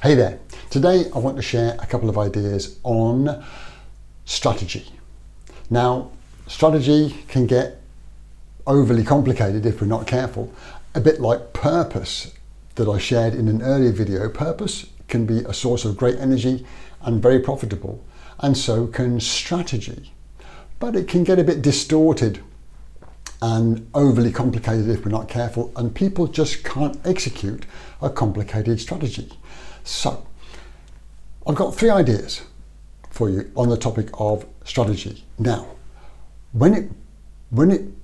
Hey there. Today I want to share a couple of ideas on strategy. Now, strategy can get overly complicated if we're not careful. A bit like purpose that I shared in an earlier video. Purpose can be a source of great energy and very profitable, and so can strategy. But it can get a bit distorted and overly complicated if we're not careful, and people just can't execute a complicated strategy. So, I've got 3 ideas for you on the topic of strategy. Now, when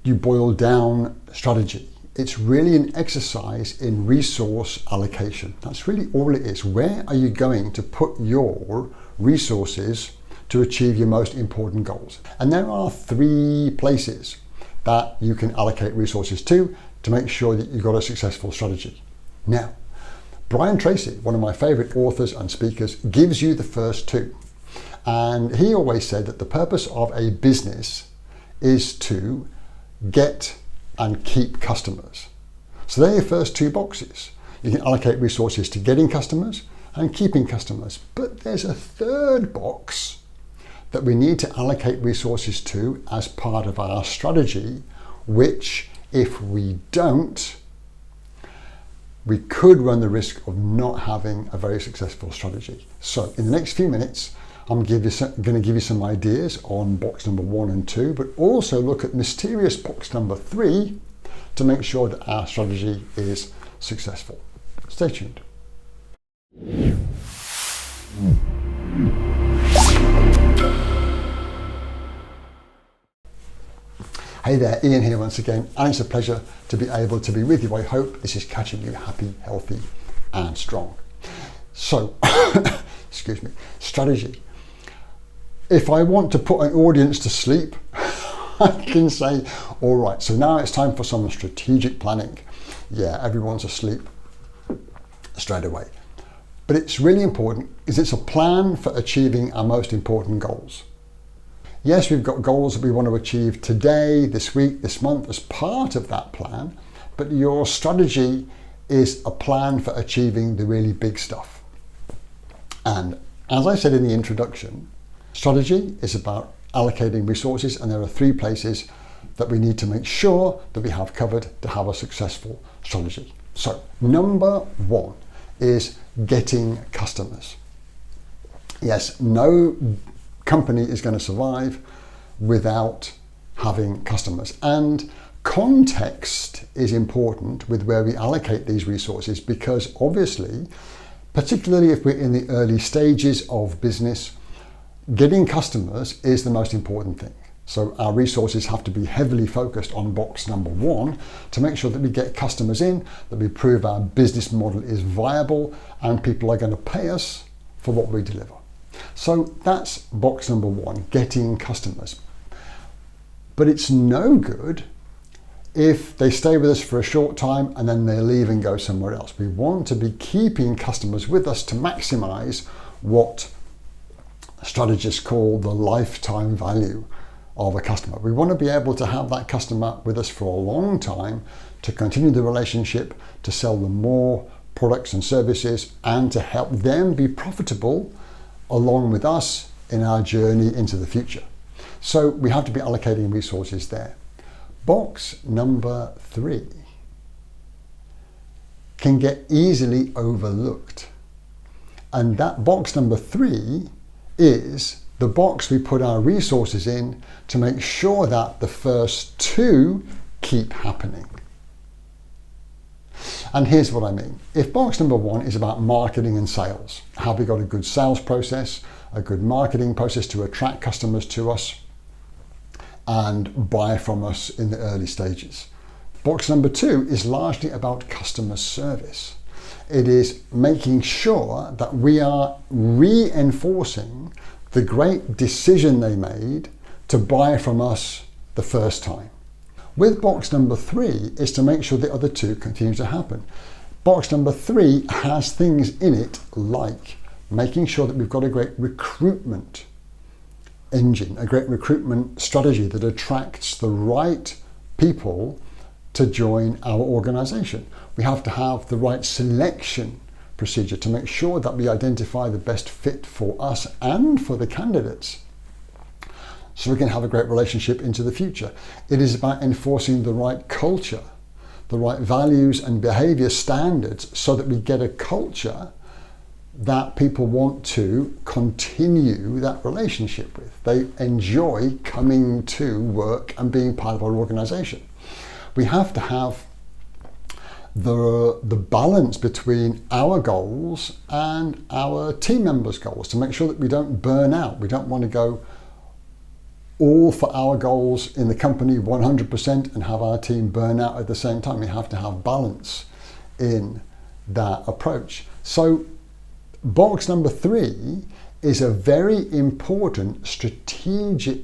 you boil down strategy, it's really an exercise in resource allocation. That's really all it is. Where are you going to put your resources to achieve your most important goals? And there are 3 places that you can allocate resources to make sure that you've got a successful strategy. Now, Brian Tracy, one of my favorite authors and speakers, gives you the first 2. And he always said that the purpose of a business is to get and keep customers. So they're your first 2 boxes. You can allocate resources to getting customers and keeping customers. But there's a 3rd box that we need to allocate resources to as part of our strategy, which if we don't, we could run the risk of not having a very successful strategy. So in the next few minutes, I'm going to give you some ideas on box number 1 and 2, but also look at mysterious box number 3 to make sure that our strategy is successful. Stay tuned. Hey there, Ian here once again, and it's a pleasure to be able to be with you. I hope this is catching you happy, healthy, and strong. So, excuse me, strategy. If I want to put an audience to sleep, I can say, all right, so now it's time for some strategic planning. Yeah, everyone's asleep straight away. But it's really important, is it's a plan for achieving our most important goals. Yes, we've got goals that we want to achieve today, this week, this month as part of that plan, but your strategy is a plan for achieving the really big stuff. And as I said in the introduction, strategy is about allocating resources, and there are 3 places that we need to make sure that we have covered to have a successful strategy. So, number 1 is getting customers. Yes, no company is going to survive without having customers, and context is important with where we allocate these resources, because obviously, particularly if we're in the early stages of business, getting customers is the most important thing. So our resources have to be heavily focused on box number 1 to make sure that we get customers in, that we prove our business model is viable and people are going to pay us for what we deliver. So that's box number 1, getting customers. But it's no good if they stay with us for a short time and then they leave and go somewhere else. We want to be keeping customers with us to maximize what strategists call the lifetime value of a customer. We want to be able to have that customer with us for a long time, to continue the relationship, to sell them more products and services, and to help them be profitable along with us in our journey into the future. So we have to be allocating resources there. Box number 3 can get easily overlooked. And that box number 3 is the box we put our resources in to make sure that the first 2 keep happening. And here's what I mean. If box number 1 is about marketing and sales, have we got a good sales process, a good marketing process to attract customers to us and buy from us in the early stages? Box number 2 is largely about customer service. It is making sure that we are reinforcing the great decision they made to buy from us the first time. With box number 3 is to make sure the other 2 continue to happen. Box number 3 has things in it like making sure that we've got a great recruitment engine, a great recruitment strategy that attracts the right people to join our organization. We have to have the right selection procedure to make sure that we identify the best fit for us and for the candidates, so we can have a great relationship into the future. It is about enforcing the right culture, the right values and behavior standards, so that we get a culture that people want to continue that relationship with. They enjoy coming to work and being part of our organization. We have to have the balance between our goals and our team members' goals to make sure that we don't burn out. We don't want to go all for our goals in the company 100% and have our team burn out at the same time. We have to have balance in that approach. So box number 3 is a very important strategic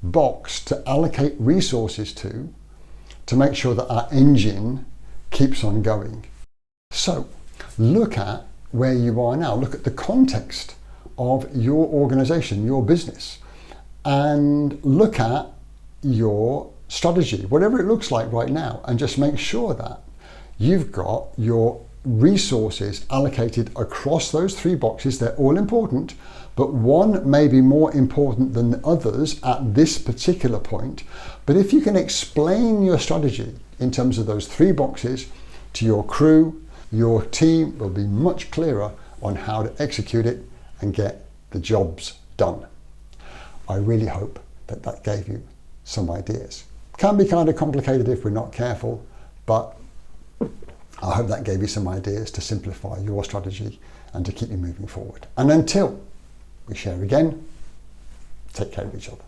box to allocate resources to make sure that our engine keeps on going. So look at where you are now. Look at the context of your organization, your business, and look at your strategy, whatever it looks like right now, and just make sure that you've got your resources allocated across those 3 boxes. They're all important, but one may be more important than the others at this particular point. But if you can explain your strategy in terms of those 3 boxes to your crew, your team will be much clearer on how to execute it and get the jobs done. I really hope that that gave you some ideas. Can be kind of complicated if we're not careful, but I hope that gave you some ideas to simplify your strategy and to keep you moving forward. And until we share again, take care of each other.